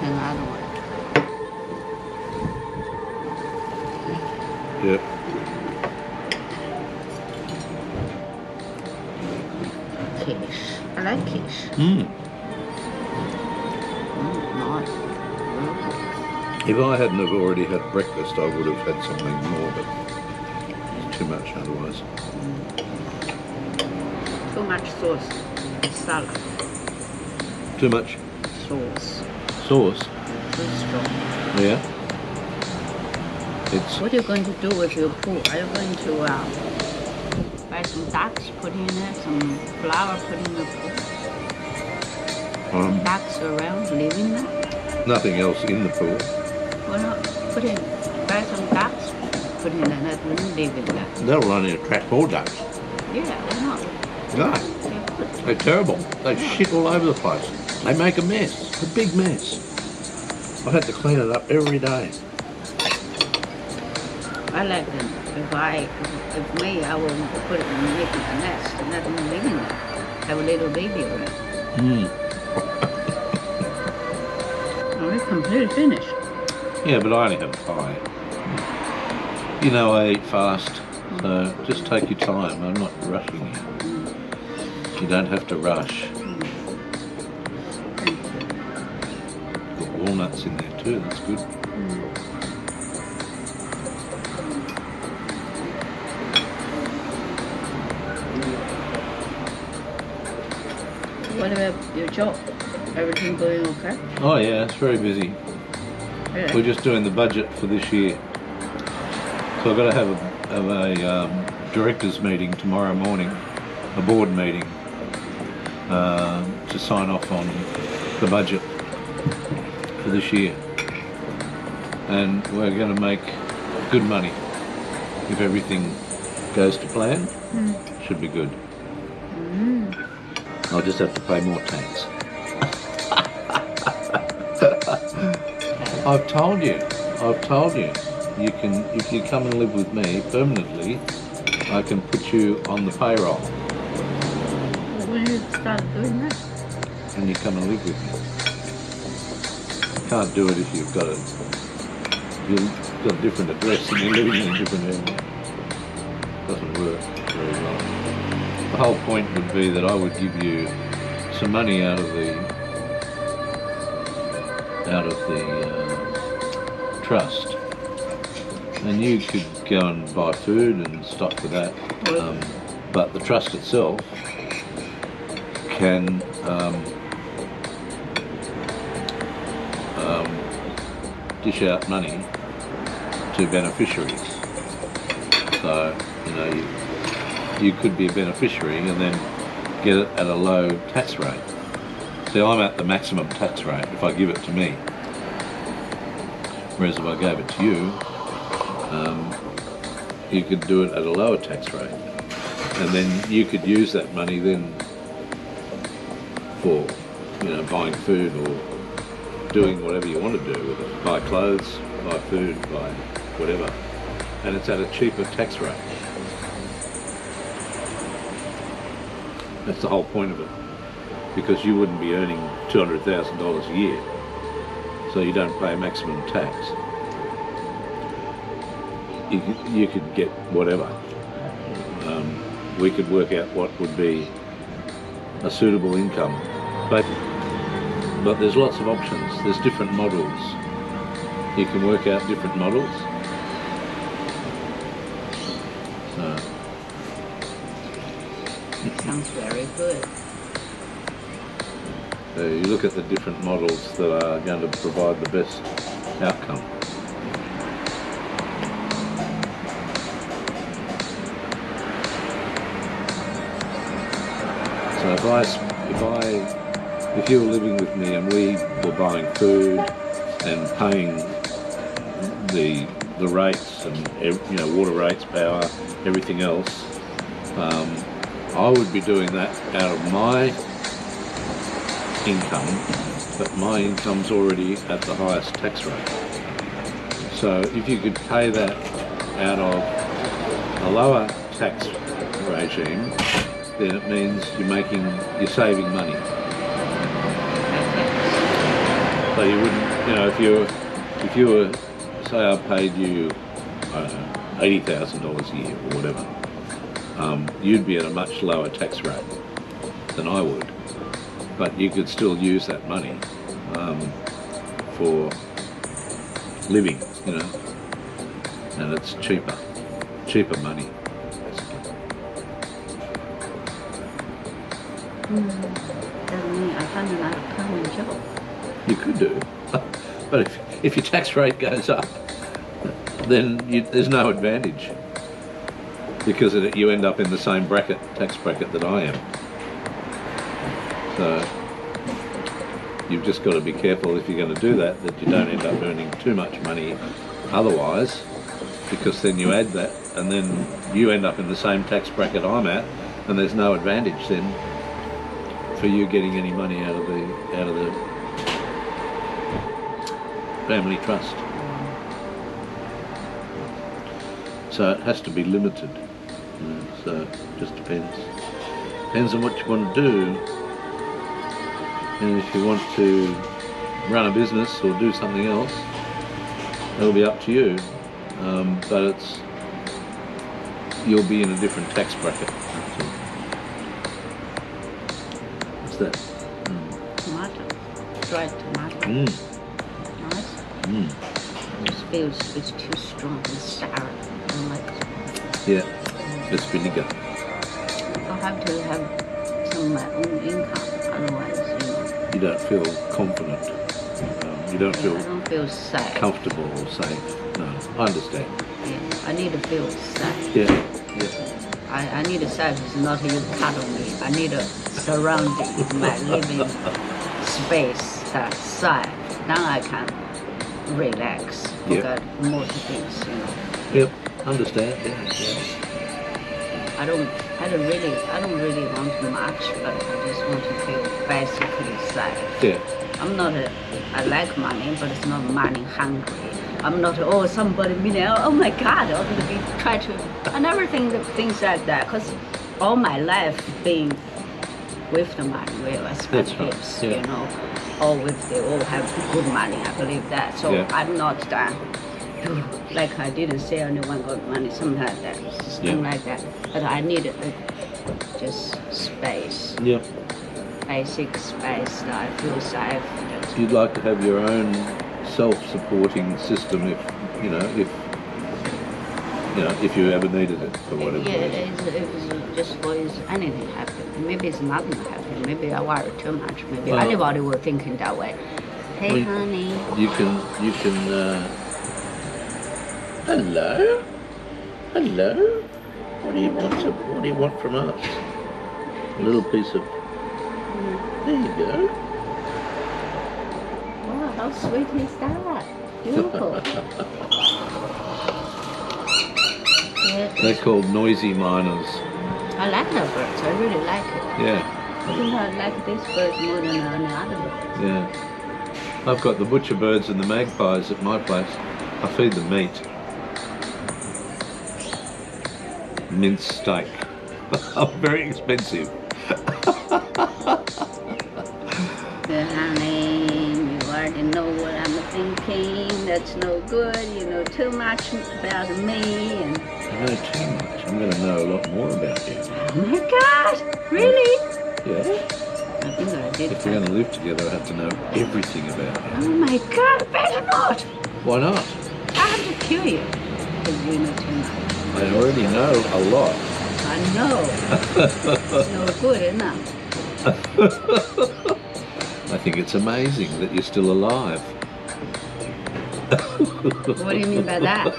than the other one. Yeah. Quiche. I like quiche. Mm. Nice. If I hadn't have already had breakfast, I would have had something more, but it's too much otherwise. Too much sauce. Salad. Too much Sauce. sauce. Too strong. Yeah. It's What are you going to do with your pool? Are you going to buy some ducks, put in there, some flour, put in the pool? Ducks around, living there? nothing else in the pool. Why not buy some ducks, put in there, that wouldn't live in there. That'll only attract more ducks. Yeah, why not? No, They're good. they're terrible. They shit all over the place. They make a mess, a big mess. I had to clean it up every day. I like them. If me, I will put it in the nest and let them live in there. Have a little baby around. We're completely finished. Yeah, but I only have a pie. You know I eat fast, so just take your time. I'm not rushing you. You don't have to rush. Got walnuts in there too, that's good. What about your job? Everything going okay? Oh yeah, it's very busy. Yeah. We're just doing the budget for this year. So I've got to have a directors meeting tomorrow morning, a board meeting, to sign off on the budget for this year. And we're going to make good money if everything goes to plan. Should be good. I'll just have to pay more tax. I've told you. You can, if you come and live with me permanently, I can put you on the payroll. When you start doing that? And you come and live with me. Can't do it if you've got a different address and you're living in a different area. Doesn't work very well. The whole point would be that I would give you some money out of the trust, and you could go and buy food and stuff for that. But the trust itself can dish out money to beneficiaries. So you could be a beneficiary and then get it at a low tax rate. See, I'm at the maximum tax rate if I give it to me. Whereas if I gave it to you, you could do it at a lower tax rate. And then you could use that money then for, buying food or doing whatever you want to do with it. Buy clothes, buy food, buy whatever. And it's at a cheaper tax rate. That's the whole point of it, because you wouldn't be earning $200,000 a year, so you don't pay maximum tax. You could get whatever. We could work out what would be a suitable income, but there's lots of options. There's different models. You can work out different models. It sounds very good. So you look at the different models that are going to provide the best outcome. So if you were living with me and we were buying food and paying the rates and water rates, power, everything else, I would be doing that out of my income, but my income's already at the highest tax rate. So if you could pay that out of a lower tax regime, then it means you're saving money. So you wouldn't you know, if you were, say, I paid you, I don't know, $80,000 a year or whatever, you'd be at a much lower tax rate than I would, but you could still use that money for living, you know, and it's cheaper money. Doesn't mean I find another permanent job. You could do, but if your tax rate goes up, then there's no advantage because you end up in the same tax bracket that I am. So you've just got to be careful if you're going to do that you don't end up earning too much money otherwise, because then you add that and then you end up in the same tax bracket I'm at, and there's no advantage then for you getting any money out of the family trust. So it has to be limited. So it just depends on what you want to do. And if you want to run a business or do something else, it'll be up to you. But you'll be in a different tax bracket. What's that? Tomato. Dried tomato. Nice. It feels it's too strong and sour. I don't like it. Yeah, it's vinegar. I'll have to have some of my own income, otherwise, You don't feel confident. You don't feel I don't feel safe. comfortable or safe. No, I understand. Yeah, I need to feel safe. Yeah. I need a safe. It's not you cuddle me. I need a surrounding, my living space that's safe. Then I can relax. Forget most things, Yep, understand. Yeah. I don't really want much, but I just want to feel basically safe. Yeah. I'm not I like money, but it's not money hungry. I'm not, somebody millionaire, oh my God, I'm going to be, I never think of things like that, because all my life being with the money, where I spend tips, all they all have good money, I believe that. So I'm not that, like I didn't say anyone got money, something like that, something like that. But I need just space. Yeah. Basic space that I feel safe. You'd like to have your own self-supporting system if you ever needed it for whatever reason. It's just for anything happen. Maybe it's nothing happen. Maybe I worry too much. Maybe anybody will think in that way. Hey, honey. You can. Hello. What do you want from us? A little piece of. There you go. Wow, how sweet is that? Beautiful. They're called noisy miners. I like the birds. I really like it. Yeah. I think I like this bird more than any other bird. Yeah. I've got the butcher birds and the magpies at my place. I feed them meat. Minced steak. Very expensive. Honey, you already know what I'm thinking. That's no good. You know too much about me. And I know too much. I'm going to know a lot more about you. oh my God, really? Yeah. I think I did. If we're going to live together, I have to know everything about you. Oh my God, better not. Why not? I have to kill you because you know too much. I already know a lot. I know. It's no good enough. I think it's amazing that you're still alive. What do you mean by that?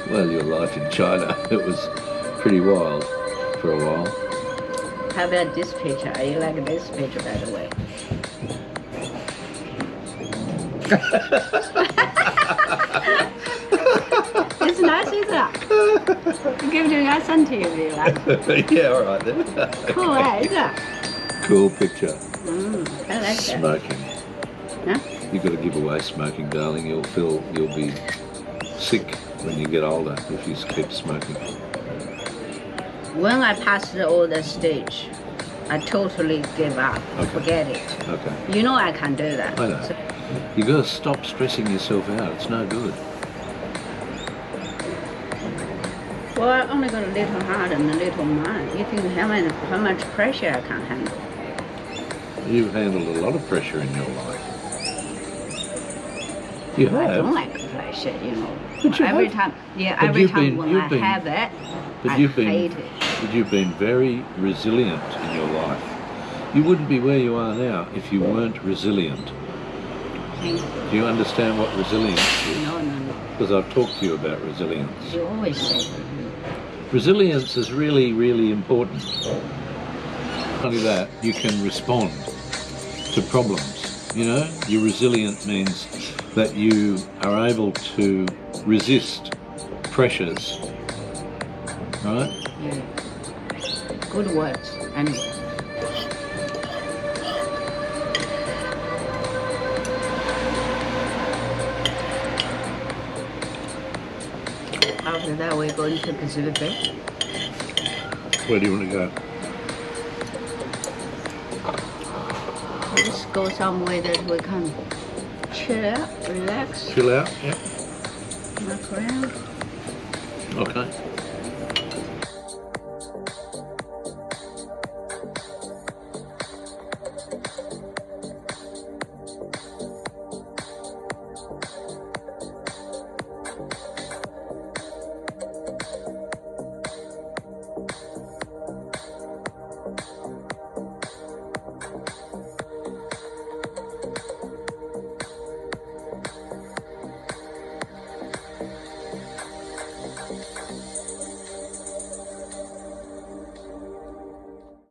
Well, your life in China, it was pretty wild for a while. How about this picture? I like this picture, by the way. It's nice, isn't it? I'll give you a send to you if you like. Yeah, all right then. Cool, isn't it? Cool picture. I like that. Smoking. Huh? You've got to give away smoking, darling. You'll be sick when you get older if you keep smoking. When I passed the older stage, I totally gave up. Okay. Forget it. Okay. You know I can do that. I know. So You got to stop stressing yourself out. It's no good. Well, I only got a little heart and a little mind. You think how much pressure I can handle? You've handled a lot of pressure in your life. You have. I don't like pressure, you know. But you every have. time, yeah, But every you've time been- when you've I been- have it, But I you've been, hate it. but you've been very resilient in your life. You wouldn't be where you are now if you weren't resilient. Thank Do you understand what resilience you. is? No. Because I've talked to you about resilience. You always say that. Resilience is really, really important. Not only that, you can respond to problems. You know, you're resilient means that you are able to resist pressures. Right? Yeah. Good words. Anyway. After that, we're going to Pacific Bay. Where do you want to go? Let's go somewhere that we can chill out, relax, Chill out? Yeah. walk around. Okay.